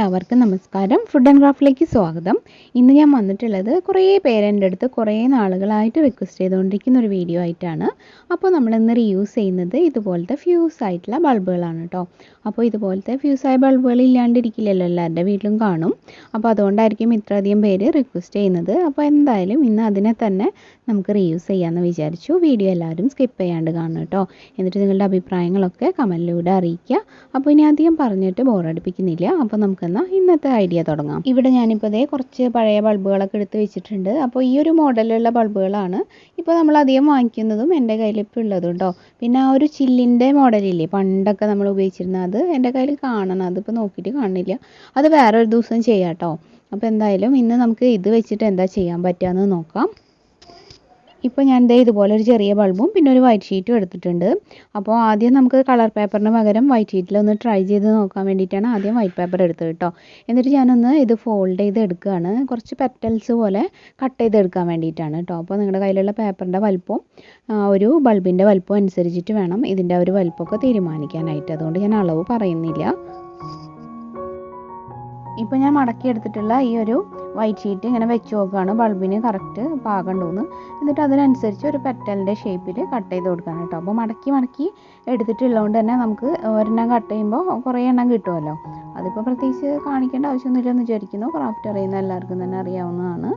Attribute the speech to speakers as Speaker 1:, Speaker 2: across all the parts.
Speaker 1: എല്ലാവർക്കും നമസ്കാരം. Food and ക്രാഫ്റ്റിലേക്ക് സ്വാഗതം. ഇന്ന് ഞാൻ വന്നിട്ടുള്ളത് കുറേ പേര് എൻ്റെ അടുത്ത് കുറേ നാളുകളായിട്ട് റിക്വസ്റ്റ് ചെയ്തുകൊണ്ടിരിക്കുന്ന ഒരു വീഡിയോ ആയിട്ടാണ്. അപ്പോൾ നമ്മളിന്ന് റീയൂസ് ചെയ്യുന്നത് ഇതുപോലത്തെ ഫ്യൂസ് ആയിട്ടുള്ള ബൾബുകളാണ് കേട്ടോ. അപ്പോൾ ഇതുപോലത്തെ ഫ്യൂസായ ബൾബുകൾ ഇല്ലാണ്ടിരിക്കില്ലല്ലോ, എല്ലാവരുടെ വീട്ടിലും കാണും. അപ്പോൾ അതുകൊണ്ടായിരിക്കും ഇത്രയധികം പേര് റിക്വസ്റ്റ് ചെയ്യുന്നത്. അപ്പോൾ എന്തായാലും ഇന്ന് അതിനെ തന്നെ നമുക്ക് റീയൂസ് ചെയ്യാമെന്ന് വിചാരിച്ചു. വീഡിയോ എല്ലാവരും സ്കിപ്പ് ചെയ്യാണ്ട് കാണും കേട്ടോ. എന്നിട്ട് നിങ്ങളുടെ അഭിപ്രായങ്ങളൊക്കെ കമൻറ്റിലൂടെ അറിയിക്കുക. അപ്പോൾ ഇനി അധികം പറഞ്ഞിട്ട് ബോറടിപ്പിക്കുന്നില്ല. അപ്പോൾ നമുക്കെന്നാൽ ഇന്നത്തെ ഐഡിയ തുടങ്ങാം. ഇവിടെ ഞാനിപ്പോൾ ഇതേ കുറച്ച് പഴയ ബൾബുകളൊക്കെ എടുത്ത് വെച്ചിട്ടുണ്ട്. അപ്പോൾ ഈ ഒരു മോഡലുള്ള ബൾബുകളാണ് ഇപ്പോൾ നമ്മൾ അധികം വാങ്ങിക്കുന്നതും എൻ്റെ കയ്യിൽ ഇപ്പോൾ ഉള്ളതും കേട്ടോ. പിന്നെ ആ ഒരു ചില്ലിൻ്റെ മോഡലില്ലേ, പണ്ടൊക്കെ നമ്മൾ ഉപയോഗിച്ചിരുന്നത്, അത് എൻ്റെ കയ്യിൽ കാണണം. അതിപ്പോൾ നോക്കിയിട്ട് കാണില്ല. അത് വേറൊരു ദിവസം ചെയ്യാം കേട്ടോ. അപ്പോൾ എന്തായാലും ഇന്ന് നമുക്ക് ഇത് വെച്ചിട്ട് എന്താ ചെയ്യാൻ പറ്റുകയെന്ന് നോക്കാം. ഇപ്പോൾ ഞാൻ ദേ ഇതുപോലെ ഒരു ചെറിയ ബൾബും പിന്നെ ഒരു വൈറ്റ് ഷീറ്റും എടുത്തിട്ടുണ്ട്. അപ്പോൾ ആദ്യം നമുക്ക് കളർ പേപ്പറിന് പകരം വൈറ്റ് ഷീറ്റിലൊന്ന് ട്രൈ ചെയ്ത് നോക്കാൻ വേണ്ടിയിട്ടാണ് ആദ്യം വൈറ്റ് പേപ്പർ എടുത്തത് കേട്ടോ. എന്നിട്ട് ഞാനൊന്ന് ഇത് ഫോൾഡ് ചെയ്ത് എടുക്കുകയാണ്. കുറച്ച് പെറ്റൽസ് പോലെ കട്ട് ചെയ്തെടുക്കാൻ വേണ്ടിയിട്ടാണ് കേട്ടോ. അപ്പോൾ നിങ്ങളുടെ കയ്യിലുള്ള പേപ്പറിൻ്റെ വലുപ്പം ഒരു ബൾബിൻ്റെ വലുപ്പം അനുസരിച്ചിട്ട് വേണം ഇതിൻ്റെ ഒരു വലുപ്പമൊക്കെ തീരുമാനിക്കാനായിട്ട്. അതുകൊണ്ട് ഞാൻ അളവ് പറയുന്നില്ല. ഇപ്പോൾ ഞാൻ മടക്കി എടുത്തിട്ടുള്ള ഈ ഒരു വൈറ്റ് ഷീറ്റ് ഇങ്ങനെ വെച്ച് നോക്കുകയാണ് ബൾബിന് കറക്റ്റ് പാകമുണ്ടോയെന്ന്. എന്നിട്ട് അതിനനുസരിച്ച് ഒരു പെറ്റലിൻ്റെ ഷേപ്പിൽ കട്ട് ചെയ്ത് കൊടുക്കണം കേട്ടോ. അപ്പോൾ മടക്കി എടുത്തിട്ടുള്ളതുകൊണ്ട് തന്നെ നമുക്ക് ഒരെണ്ണം കട്ട് ചെയ്യുമ്പോൾ കുറേ എണ്ണം കിട്ടുമല്ലോ. അതിപ്പോൾ പ്രത്യേകിച്ച് കാണിക്കേണ്ട ആവശ്യമൊന്നുമില്ലെന്ന് വിചാരിക്കുന്നു. ക്രാഫ്റ്റ് അറിയുന്ന എല്ലാവർക്കും തന്നെ അറിയാവുന്നതാണ്.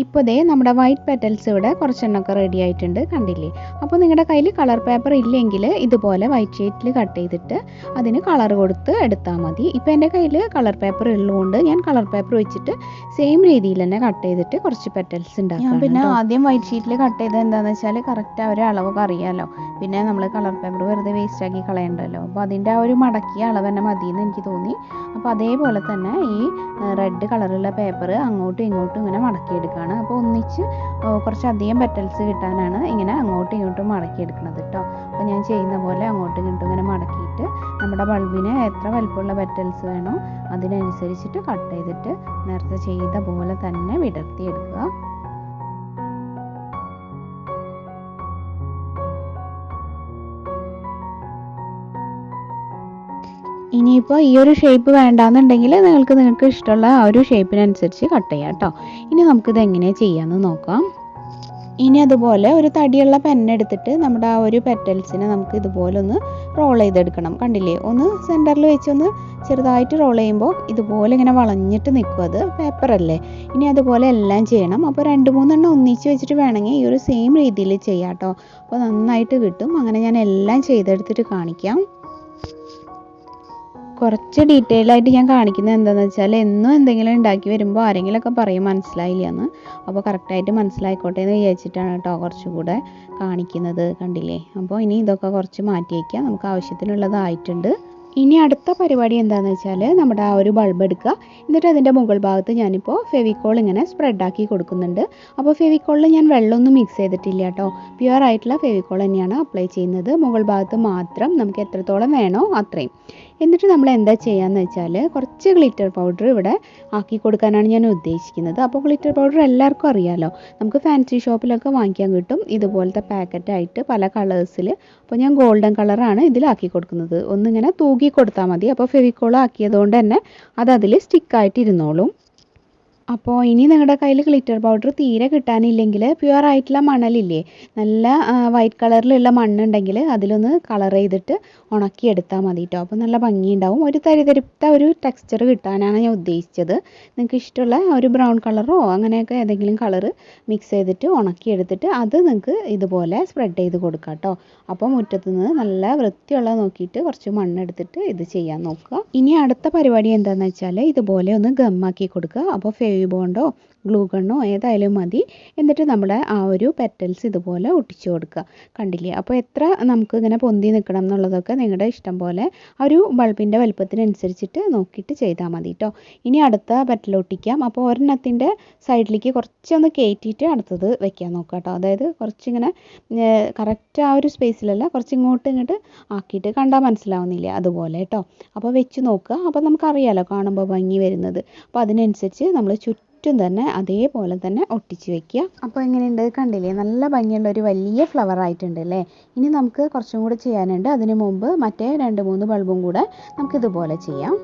Speaker 1: ഇപ്പോൾ ദേ നമ്മുടെ വൈറ്റ് പെറ്റൽസ് ഇവിടെ കുറച്ചെണ്ണമൊക്കെ റെഡി ആയിട്ടുണ്ട്, കണ്ടില്ലേ. അപ്പോൾ നിങ്ങളുടെ കയ്യിൽ കളർ പേപ്പർ ഇല്ലെങ്കിൽ ഇതുപോലെ വൈറ്റ് ഷീറ്റിൽ കട്ട് ചെയ്തിട്ട് അതിന് കളർ കൊടുത്ത് എടുത്താൽ മതി. ഇപ്പോൾ എൻ്റെ കയ്യിൽ കളർ പേപ്പർ ഉള്ളതുകൊണ്ട് ഞാൻ കളർ പേപ്പർ വെച്ചിട്ട് സെയിം രീതിയിൽ തന്നെ കട്ട് ചെയ്തിട്ട് കുറച്ച് പെറ്റൽസ് ഉണ്ടാക്കാം. പിന്നെ ആദ്യം വൈറ്റ് ഷീറ്റിൽ കട്ട് ചെയ്തത് എന്താണെന്ന് വെച്ചാൽ കറക്റ്റ് ആ ഒരു അളവൊക്കെ അറിയാമല്ലോ. പിന്നെ നമ്മൾ കളർ പേപ്പർ വെറുതെ വേസ്റ്റ് ആക്കി കളയണ്ടല്ലോ. അപ്പോൾ അതിൻ്റെ ആ ഒരു മടക്കിയ അളവ് തന്നെ മതിയെന്ന് എനിക്ക് തോന്നി. അപ്പോൾ അതേപോലെ തന്നെ ഈ റെഡ് കളറുള്ള പേപ്പർ അങ്ങോട്ടും ഇങ്ങോട്ടും ഇങ്ങനെ മടക്കിയെടുക്കുകയാണ്. അപ്പോൾ ഒന്നിച്ച് കുറച്ചധികം പെറ്റൽസ് കിട്ടാനാണ് ഇങ്ങനെ അങ്ങോട്ടും ഇങ്ങോട്ടും മടക്കിയെടുക്കുന്നത് കേട്ടോ. അപ്പോൾ ഞാൻ ചെയ്യുന്ന പോലെ അങ്ങോട്ടും ഇങ്ങോട്ടും ഇങ്ങനെ മടക്കിയിട്ട് നമ്മുടെ ബൾബിന് എത്ര വലുപ്പമുള്ള പെറ്റൽസ് വേണോ അതിനനുസരിച്ചിട്ട് കട്ട് ചെയ്തിട്ട് നേരത്തെ ചെയ്ത പോലെ തന്നെ വിടർത്തിയെടുക്കുക. ഇനിയിപ്പോൾ ഈ ഒരു ഷേപ്പ് വേണ്ടാന്നുണ്ടെങ്കിൽ നിങ്ങൾക്ക് ഇഷ്ടമുള്ള ആ ഒരു ഷേപ്പിനനുസരിച്ച് കട്ട് ചെയ്യാം കേട്ടോ. ഇനി നമുക്കിത് എങ്ങനെയാണ് ചെയ്യാമെന്ന് നോക്കാം. ഇനി അതുപോലെ ഒരു തടിയുള്ള പെന്നെടുത്തിട്ട് നമ്മുടെ ആ ഒരു പെറ്റൽസിനെ നമുക്ക് ഇതുപോലെ ഒന്ന് റോൾ ചെയ്തെടുക്കണം. കണ്ടില്ലേ, ഒന്ന് സെൻറ്ററിൽ വെച്ചൊന്ന് ചെറുതായിട്ട് റോൾ ചെയ്യുമ്പോൾ ഇതുപോലെ ഇങ്ങനെ വളഞ്ഞിട്ട് നിൽക്കും. അത് പേപ്പറല്ലേ. ഇനി അതുപോലെ എല്ലാം ചെയ്യണം. അപ്പോൾ 2-3 എണ്ണം ഒന്നിച്ച് വെച്ചിട്ട് വേണമെങ്കിൽ ഈ ഒരു സെയിം രീതിയിൽ ചെയ്യാം കേട്ടോ. അപ്പോൾ നന്നായിട്ട് കിട്ടും. അങ്ങനെ ഞാൻ എല്ലാം ചെയ്തെടുത്തിട്ട് കാണിക്കാം. കുറച്ച് ഡീറ്റെയിൽ ആയിട്ട് ഞാൻ കാണിക്കുന്നത് എന്താണെന്ന് വെച്ചാൽ എന്നും എന്തെങ്കിലും ഉണ്ടാക്കി വരുമ്പോൾ ആരെങ്കിലുമൊക്കെ പറയും മനസ്സിലായില്ല എന്ന്. അപ്പോൾ കറക്റ്റായിട്ട് മനസ്സിലായിക്കോട്ടെ എന്ന് വിചാരിച്ചിട്ടാണ് കേട്ടോ കുറച്ചുകൂടെ കാണിക്കുന്നത്, കണ്ടില്ലേ. അപ്പോൾ ഇനി ഇതൊക്കെ കുറച്ച് മാറ്റി വയ്ക്കാം. നമുക്ക് ആവശ്യത്തിനുള്ളതായിട്ടുണ്ട്. ഇനി അടുത്ത പരിപാടി എന്താണെന്ന് വെച്ചാൽ നമ്മുടെ ആ ഒരു ബൾബ് എടുക്കുക. എന്നിട്ട് അതിൻ്റെ മുകൾ ഭാഗത്ത് ഞാനിപ്പോൾ ഫെവിക്കോൾ ഇങ്ങനെ സ്പ്രെഡാക്കി കൊടുക്കുന്നുണ്ട്. അപ്പോൾ ഫെവിക്കോളിൽ ഞാൻ വെള്ളമൊന്നും മിക്സ് ചെയ്തിട്ടില്ല കേട്ടോ. പ്യുവർ ആയിട്ടുള്ള ഫെവിക്കോൾ തന്നെയാണ് അപ്ലൈ ചെയ്യുന്നത്. മുകൾ ഭാഗത്ത് മാത്രം നമുക്ക് എത്രത്തോളം വേണോ അത്രയും. എന്നിട്ട് നമ്മൾ എന്താ ചെയ്യാന്ന് വെച്ചാൽ കുറച്ച് ഗ്ലിറ്റർ പൗഡർ ഇവിടെ ആക്കി കൊടുക്കാനാണ് ഞാൻ ഉദ്ദേശിക്കുന്നത്. അപ്പോൾ ഗ്ലിറ്റർ പൗഡർ എല്ലാവർക്കും അറിയാമല്ലോ, നമുക്ക് ഫാൻസി ഷോപ്പിലൊക്കെ വാങ്ങിക്കാൻ കിട്ടും ഇതുപോലത്തെ പാക്കറ്റായിട്ട് പല കളേഴ്സിൽ. അപ്പോൾ ഞാൻ ഗോൾഡൻ കളറാണ് ഇതിലാക്കി കൊടുക്കുന്നത്. ഒന്നിങ്ങനെ തൂക്കി കൊടുത്താൽ മതി. അപ്പോൾ ഫെവിക്കോൾ ആക്കിയതുകൊണ്ട് തന്നെ അത് അതിൽ സ്റ്റിക്കായിട്ടിരുന്നോളും. അപ്പോൾ ഇനി നിങ്ങളുടെ കയ്യിൽ ഗ്ലിറ്റർ പൗഡർ തീരെ കിട്ടാനില്ലെങ്കിൽ പ്യുവർ ആയിട്ടുള്ള മണലില്ലേ, നല്ല വൈറ്റ് കളറിലുള്ള മണ്ണുണ്ടെങ്കിൽ അതിലൊന്ന് കളർ ചെയ്തിട്ട് ഉണക്കിയെടുത്താൽ മതി കേട്ടോ. അപ്പോൾ നല്ല ഭംഗിയുണ്ടാവും. ഒരു തരിതരിത്ത ഒരു ടെക്സ്ചർ കിട്ടാനാണ് ഞാൻ ഉദ്ദേശിച്ചത്. നിങ്ങൾക്ക് ഇഷ്ടമുള്ള ഒരു ബ്രൗൺ കളറോ അങ്ങനെയൊക്കെ ഏതെങ്കിലും കളറ് മിക്സ് ചെയ്തിട്ട് ഉണക്കിയെടുത്തിട്ട് അത് നിങ്ങൾക്ക് ഇതുപോലെ സ്പ്രെഡ് ചെയ്ത് കൊടുക്കാം കേട്ടോ. അപ്പോൾ മുറ്റത്ത് നിന്ന് നല്ല വൃത്തിയുള്ള നോക്കിയിട്ട് കുറച്ച് മണ്ണെടുത്തിട്ട് ഇത് ചെയ്യാൻ നോക്കുക. ഇനി അടുത്ത പരിപാടി എന്താണെന്ന് വെച്ചാൽ ഇതുപോലെ ഒന്ന് ഗമ്മാക്കി കൊടുക്കുക. അപ്പോൾ ബോണ്ടോ ഗ്ലൂ ഗണ്ണോ ഏതായാലും മതി. എന്നിട്ട് നമ്മുടെ ആ ഒരു പെറ്റൽസ് ഇതുപോലെ ഒട്ടിച്ചു കൊടുക്കുക. കണ്ടില്ലേ. അപ്പോൾ എത്ര നമുക്ക് ഇങ്ങനെ പൊന്തി നിൽക്കണം എന്നുള്ളതൊക്കെ നിങ്ങളുടെ ഇഷ്ടം പോലെ ആ ഒരു ബൾബിൻ്റെ വലുപ്പത്തിനനുസരിച്ചിട്ട് നോക്കിയിട്ട് ചെയ്താൽ മതി കേട്ടോ. ഇനി അടുത്ത പെറ്റൽ ഒട്ടിക്കാം. അപ്പോൾ ഒരെണ്ണത്തിൻ്റെ സൈഡിലേക്ക് കുറച്ചൊന്ന് കയറ്റിയിട്ട് അടുത്തത് വെക്കാൻ നോക്കുക കേട്ടോ. അതായത് കുറച്ചിങ്ങനെ കറക്റ്റ് ആ ഒരു സ്പേസിലല്ല, കുറച്ച് ഇങ്ങോട്ട് ആക്കിയിട്ട് കണ്ടാൽ മനസ്സിലാവുന്നില്ല അതുപോലെ കേട്ടോ. അപ്പോൾ വെച്ച് നോക്കുക. അപ്പോൾ നമുക്കറിയാമല്ലോ കാണുമ്പോൾ ഭംഗി വരുന്നത്. അപ്പോൾ അതിനനുസരിച്ച് നമ്മൾ ചുറ്റും തന്നെ അതേപോലെ തന്നെ ഒട്ടിച്ച് വെക്കുക. അപ്പോൾ എങ്ങനെയുണ്ട്, കണ്ടില്ലേ, നല്ല ഭംഗിയുള്ള ഒരു വലിയ ഫ്ലവർ ആയിട്ടുണ്ട് അല്ലേ. ഇനി നമുക്ക് കുറച്ചും കൂടെ ചെയ്യാനുണ്ട്. അതിന് മുമ്പ് മറ്റേ 2-3 ബൾബും കൂടെ നമുക്കിതുപോലെ ചെയ്യാം.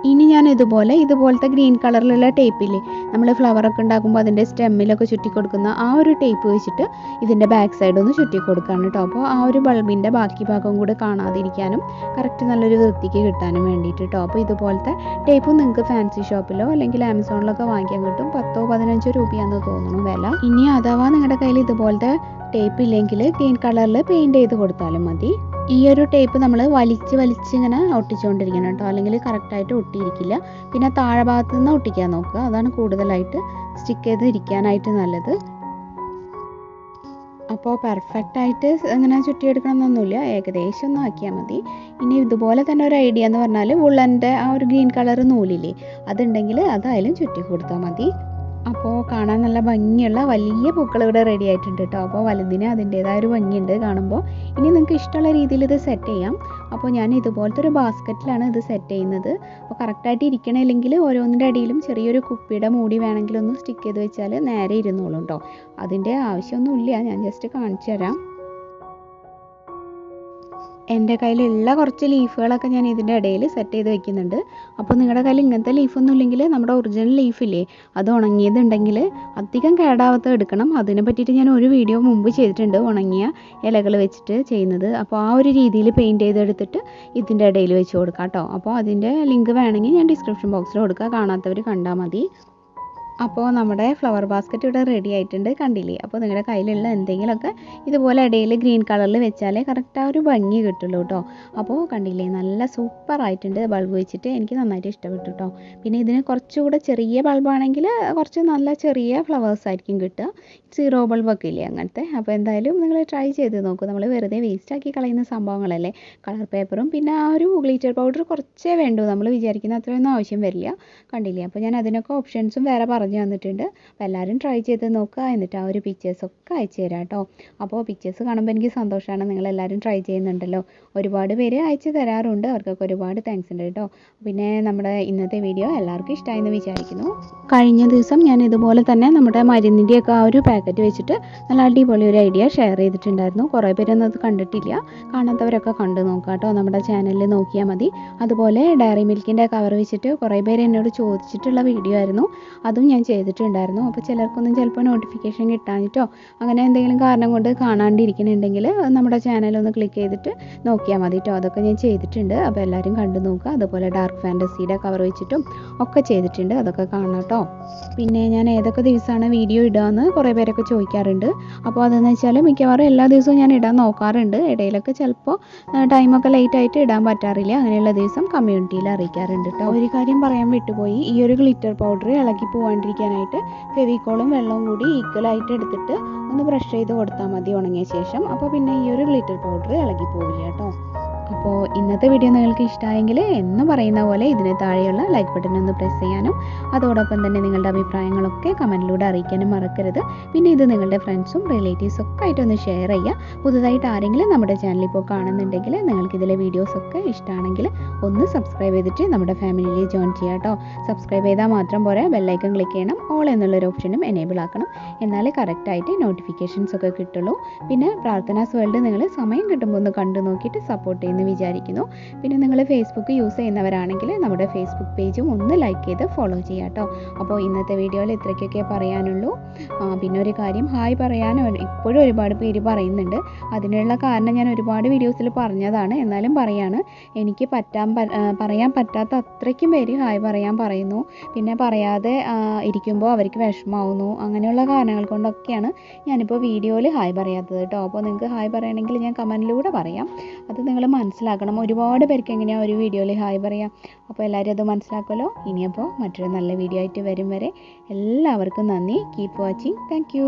Speaker 1: ഇനി ഞാൻ ഇതുപോലത്തെ ഗ്രീൻ കളറിലുള്ള ടേപ്പില്ലേ, നമ്മൾ ഫ്ലവറൊക്കെ ഉണ്ടാക്കുമ്പോൾ അതിൻ്റെ സ്റ്റെമ്മിലൊക്കെ ചുറ്റി കൊടുക്കുന്ന ആ ഒരു ടേപ്പ് വെച്ചിട്ട് ഇതിൻ്റെ ബാക്ക് സൈഡ് ഒന്ന് ചുറ്റി കൊടുക്കുകയാണ് കേട്ടോ. അപ്പോൾ ആ ഒരു ബൾബിൻ്റെ ബാക്കി ഭാഗം കൂടെ കാണാതിരിക്കാനും കറക്റ്റ് നല്ലൊരു വൃത്തിക്ക് കിട്ടാനും വേണ്ടിയിട്ട് കേട്ടോ. അപ്പോൾ ഇതുപോലത്തെ ടേപ്പ് നിങ്ങൾക്ക് ഫാൻസി ഷോപ്പിലോ അല്ലെങ്കിൽ ആമസോണിലൊക്കെ വാങ്ങിക്കാൻ കിട്ടും. 10-15 രൂപയാണെന്ന് തോന്നുന്നു വില. ഇനി അഥവാ നിങ്ങളുടെ കയ്യിൽ ഇതുപോലത്തെ ടേപ്പ് ഇല്ലെങ്കിൽ ഗ്രീൻ കളറിൽ പെയിൻറ്റ് ചെയ്ത് കൊടുത്താലും മതി. ഈ ഒരു ടേപ്പ് നമ്മൾ വലിച്ച് ഇങ്ങനെ ഒട്ടിച്ചുകൊണ്ടിരിക്കണം കേട്ടോ, അല്ലെങ്കിൽ കറക്റ്റായിട്ട് ഒട്ടിയിരിക്കില്ല. പിന്നെ താഴെ ഭാഗത്ത് നിന്ന് ഒട്ടിക്കാൻ നോക്കുക, അതാണ് കൂടുതലായിട്ട് സ്റ്റിക്ക് ചെയ്ത് ഇരിക്കാനായിട്ട് നല്ലത്. അപ്പോൾ പെർഫെക്റ്റായിട്ട് ഇങ്ങനെ ചുറ്റിയെടുക്കണം എന്നൊന്നുമില്ല, ഏകദേശം ഒന്ന് ആക്കിയാൽ മതി. ഇനി ഇതുപോലെ തന്നെ ഒരു ഐഡിയ എന്ന് പറഞ്ഞാൽ വുള്ളൻ്റെ ആ ഒരു ഗ്രീൻ കളർ നൂലില്ലേ, അതുണ്ടെങ്കിൽ അതായാലും ചുറ്റി കൊടുത്താൽ മതി. അപ്പോൾ കാണാൻ നല്ല ഭംഗിയുള്ള വലിയ പൂക്കൾ ഇവിടെ റെഡി ആയിട്ടുണ്ട് കേട്ടോ. അപ്പോൾ വലുതിന് അതിൻ്റേതായ ഒരു ഭംഗിയുണ്ട് കാണുമ്പോൾ. ഇനി നിങ്ങൾക്ക് ഇഷ്ടമുള്ള രീതിയിൽ ഇത് സെറ്റ് ചെയ്യാം. അപ്പോൾ ഞാൻ ഇതുപോലത്തെ ഒരു ബാസ്ക്കറ്റിലാണ് ഇത് സെറ്റ് ചെയ്യുന്നത്. അപ്പോൾ കറക്റ്റായിട്ട് ഇരിക്കണമെങ്കിൽ ഓരോന്നിൻ്റെ അടിയിലും ചെറിയൊരു കുപ്പിയുടെ മൂടി വേണമെങ്കിൽ ഒന്ന് സ്റ്റിക്ക് ചെയ്ത് വെച്ചാൽ നേരെ ഇരുന്നോളും കേട്ടോ. അതിൻ്റെ ആവശ്യമൊന്നുമില്ല, ഞാൻ ജസ്റ്റ് കാണിച്ചു തരാം. എൻ്റെ കയ്യിലുള്ള കുറച്ച് ലീഫുകളൊക്കെ ഞാൻ ഇതിൻ്റെ ഇടയിൽ സെറ്റ് ചെയ്ത് വെക്കുന്നുണ്ട്. അപ്പോൾ നിങ്ങളുടെ കയ്യിൽ ഇങ്ങനത്തെ ലീഫൊന്നും ഇല്ലെങ്കിൽ നമ്മുടെ ഒറിജിനൽ ലീഫില്ലേ, അത് ഉണങ്ങിയതുണ്ടെങ്കിൽ അധികം കേടാവാത്ത എടുക്കണം. അതിനെ പറ്റിയിട്ട് ഞാൻ ഒരു വീഡിയോ മുമ്പ് ചെയ്തിട്ടുണ്ട്, ഉണങ്ങിയ ഇലകൾ വെച്ചിട്ട് ചെയ്യുന്നത്. അപ്പോൾ ആ ഒരു രീതിയിൽ പെയിൻറ്റ് ചെയ്തെടുത്തിട്ട് ഇതിൻ്റെ ഇടയിൽ വെച്ച് കൊടുക്കാം കേട്ടോ. അപ്പോൾ അതിൻ്റെ ലിങ്ക് വേണമെങ്കിൽ ഞാൻ ഡിസ്ക്രിപ്ഷൻ ബോക്സിൽ കൊടുക്കുക, കാണാത്തവർ കണ്ടാൽ മതി. അപ്പോൾ നമ്മുടെ ഫ്ലവർ ബാസ്ക്കറ്റ് ഇവിടെ റെഡി ആയിട്ടുണ്ട്, കണ്ടില്ലേ. അപ്പോൾ നിങ്ങളുടെ കയ്യിലുള്ള എന്തെങ്കിലുമൊക്കെ ഇതുപോലെ ഇടയിൽ ഗ്രീൻ കളറിൽ വെച്ചാലേ കറക്റ്റ് ആ ഒരു ഭംഗി കിട്ടുള്ളൂ കേട്ടോ. അപ്പോൾ കണ്ടില്ലേ, നല്ല സൂപ്പർ ആയിട്ടുണ്ട് ബൾബ് വെച്ചിട്ട്. എനിക്ക് നന്നായിട്ട് ഇഷ്ടപ്പെട്ടു കേട്ടോ. പിന്നെ ഇതിന് കുറച്ചുകൂടെ ചെറിയ ബൾബാണെങ്കിൽ കുറച്ച് നല്ല ചെറിയ ഫ്ലവേഴ്സ് ആയിരിക്കും കിട്ടുക. 0 ബൾബൊക്കെ ഇല്ലേ അങ്ങനത്തെ. അപ്പോൾ എന്തായാലും നിങ്ങൾ ട്രൈ ചെയ്ത് നോക്കൂ. നമ്മൾ വെറുതെ വേസ്റ്റാക്കി കളയുന്ന സംഭവങ്ങളല്ലേ. കളർ പേപ്പറും പിന്നെ ആ ഒരു ഗ്ലിറ്റർ പൗഡർ കുറച്ചേ വേണ്ടൂ, നമ്മൾ വിചാരിക്കുന്ന അത്രയൊന്നും ആവശ്യം വരില്ല. കണ്ടില്ലേ. അപ്പോൾ ഞാൻ അതിനൊക്കെ ഓപ്ഷൻസും വേറെ പറഞ്ഞു തന്നിട്ടുണ്ട്. അപ്പോൾ എല്ലാവരും ട്രൈ ചെയ്ത് നോക്കുക. എന്നിട്ട് ആ ഒരു പിക്ചേഴ്സൊക്കെ അയച്ചു തരാം കേട്ടോ. അപ്പോൾ പിക്ചേഴ്സ് കാണുമ്പോൾ എനിക്ക് സന്തോഷമാണ്, നിങ്ങളെല്ലാവരും ട്രൈ ചെയ്യുന്നുണ്ടല്ലോ. ഒരുപാട് പേര് അയച്ചു തരാറുണ്ട്, അവർക്കൊക്കെ ഒരുപാട് താങ്ക്സ് ഉണ്ട് കേട്ടോ. പിന്നെ നമ്മുടെ ഇന്നത്തെ വീഡിയോ എല്ലാവർക്കും ഇഷ്ടമായെന്ന് വിചാരിക്കുന്നു. കഴിഞ്ഞ ദിവസം ഞാൻ ഇതുപോലെ തന്നെ നമ്മുടെ മരുന്നിൻ്റെയൊക്കെ ആ ഒരു പാക്കറ്റ് വെച്ചിട്ട് നല്ല അടിപൊളി ഒരു ഐഡിയ ഷെയർ ചെയ്തിട്ടുണ്ടായിരുന്നു. കുറേ പേരൊന്നും അത് കണ്ടിട്ടില്ല, കാണാത്തവരൊക്കെ കണ്ടു നോക്കാം കേട്ടോ. നമ്മുടെ ചാനലിൽ നോക്കിയാൽ മതി. അതുപോലെ ഡയറി മിൽക്കിൻ്റെ കവർ വെച്ചിട്ട് കുറേ പേര് എന്നോട് ചോദിച്ചിട്ടുള്ള വീഡിയോ ആയിരുന്നു, അതും ഞാൻ ചെയ്തിട്ടുണ്ടായിരുന്നു. അപ്പോൾ ചിലർക്കൊന്നും ചിലപ്പോൾ നോട്ടിഫിക്കേഷൻ കിട്ടാനിട്ടോ അങ്ങനെ എന്തെങ്കിലും കാരണം കൊണ്ട് കാണാണ്ടിരിക്കുന്നുണ്ടെങ്കിൽ നമ്മുടെ ചാനലൊന്ന് ക്ലിക്ക് ചെയ്തിട്ട് നോക്കിയാൽ മതി കേട്ടോ. അതൊക്കെ ഞാൻ ചെയ്തിട്ടുണ്ട്. അപ്പോൾ എല്ലാവരും കണ്ടു നോക്കുക. അതുപോലെ ഡാർക്ക് ഫാൻറ്റസിയുടെ കവർ വെച്ചിട്ടും ഒക്കെ ചെയ്തിട്ടുണ്ട്, അതൊക്കെ കാണാം കേട്ടോ. പിന്നെ ഞാൻ ഏതൊക്കെ ദിവസമാണ് വീഡിയോ ഇടാമെന്ന് കുറേ പേരൊക്കെ ചോദിക്കാറുണ്ട്. അപ്പോൾ അതെന്ന് വെച്ചാൽ മിക്കവാറും എല്ലാ ദിവസവും ഞാൻ ഇടാൻ നോക്കാറുണ്ട്. ഇടയിലൊക്കെ ചിലപ്പോൾ ടൈമൊക്കെ ലേറ്റ് ആയിട്ട് ഇടാൻ പറ്റാറില്ല. അങ്ങനെയുള്ള ദിവസം കമ്മ്യൂണിറ്റിയിൽ അറിയിക്കാറുണ്ട് കേട്ടോ. ഒരു കാര്യം പറയാൻ വിട്ടുപോയി, ഈ ഒരു ഗ്ലിറ്റർ പൗഡർ ഇളകി പോകാണ്ടിരിക്കാനായിട്ട് ഫെവിക്കോളും വെള്ളവും കൂടി ഈക്വലായിട്ട് എടുത്തിട്ട് ഒന്ന് ബ്രഷ് ചെയ്ത് കൊടുത്താൽ മതി ഉണങ്ങിയ ശേഷം. അപ്പോൾ പിന്നെ ഈ ഒരു ഗ്ലിറ്റർ പൗഡർ ഇളകി പോവില്ല കേട്ടോ. അപ്പോൾ ഇന്നത്തെ വീഡിയോ നിങ്ങൾക്ക് ഇഷ്ടമായെങ്കിൽ എന്ന് പറയുന്ന പോലെ ഇതിന് താഴെയുള്ള ലൈക്ക് ബട്ടൺ ഒന്ന് പ്രസ് ചെയ്യാനും അതോടൊപ്പം തന്നെ നിങ്ങളുടെ അഭിപ്രായങ്ങളൊക്കെ കമൻറ്റിലൂടെ അറിയിക്കാനും മറക്കരുത്. പിന്നെ ഇത് നിങ്ങളുടെ ഫ്രണ്ട്സും റിലേറ്റീവ്സും ഒക്കെ ആയിട്ടൊന്ന് ഷെയർ ചെയ്യുക. പുതുതായിട്ട് ആരെങ്കിലും നമ്മുടെ ചാനൽ ഇപ്പോൾ കാണുന്നുണ്ടെങ്കിൽ നിങ്ങൾക്ക് ഇതിലെ വീഡിയോസൊക്കെ ഇഷ്ടമാണെങ്കിൽ ഒന്ന് സബ്സ്ക്രൈബ് ചെയ്തിട്ട് നമ്മുടെ ഫാമിലിയിൽ ജോയിൻ ചെയ്യുക കേട്ടോ. സബ്സ്ക്രൈബ് ചെയ്താൽ മാത്രം പോരാ, ബെല്ലൈക്കൺ ക്ലിക്ക് ചെയ്യണം, ഓൾ എന്നുള്ളൊരു ഓപ്ഷനും എനേബിൾ ആക്കണം. എന്നാലേ കറക്റ്റായിട്ട് നോട്ടിഫിക്കേഷൻസ് ഒക്കെ കിട്ടുള്ളൂ. പിന്നെ പ്രാർത്ഥനാസ് വേൾഡ് നിങ്ങൾ സമയം കിട്ടുമ്പോൾ ഒന്ന് കണ്ടു നോക്കിയിട്ട് സപ്പോർട്ട് ചെയ്യുന്നു വിചാരിക്കുന്നു. പിന്നെ നിങ്ങൾ ഫേസ്ബുക്ക് യൂസ് ചെയ്യുന്നവരാണെങ്കിൽ നമ്മുടെ ഫേസ്ബുക്ക് പേജും ഒന്ന് ലൈക്ക് ചെയ്ത് ഫോളോ ചെയ്യാം കേട്ടോ. അപ്പോൾ ഇന്നത്തെ വീഡിയോയിൽ ഇത്രയ്ക്കൊക്കെ പറയാനുള്ളൂ. പിന്നെ ഒരു കാര്യം, ഹായ് പറയാൻ ഇപ്പോഴും ഒരുപാട് പേര് പറയുന്നുണ്ട്. അതിനുള്ള കാരണം ഞാൻ ഒരുപാട് വീഡിയോസിൽ പറഞ്ഞതാണ്, എന്നാലും പറയാണ്. എനിക്ക് പറയാൻ പറ്റാത്ത അത്രയ്ക്കും പേര് ഹായ് പറയാൻ പറയുന്നു. പിന്നെ പറയാതെ ഇരിക്കുമ്പോൾ അവർക്ക് വിഷമാവുന്നു. അങ്ങനെയുള്ള കാരണങ്ങൾ കൊണ്ടൊക്കെയാണ് ഞാനിപ്പോൾ വീഡിയോയിൽ ഹായ് പറയാത്തത് കേട്ടോ. അപ്പോൾ നിങ്ങൾക്ക് ഹായ് പറയണമെങ്കിൽ ഞാൻ കമൻറ്റിലൂടെ പറയാം. അത് നിങ്ങൾ മനസ്സിലാക്കണം. ഒരുപാട് പേർക്ക് എങ്ങനെയാണ് ഒരു വീഡിയോയിൽ ഹായ് പറയാം. അപ്പോൾ എല്ലാവരും അത് മനസ്സിലാക്കുമല്ലോ. ഇനിയപ്പോൾ മറ്റൊരു നല്ല വീഡിയോ ആയിട്ട് വരും വരെ എല്ലാവർക്കും നന്ദി. Keep watching. Thank you.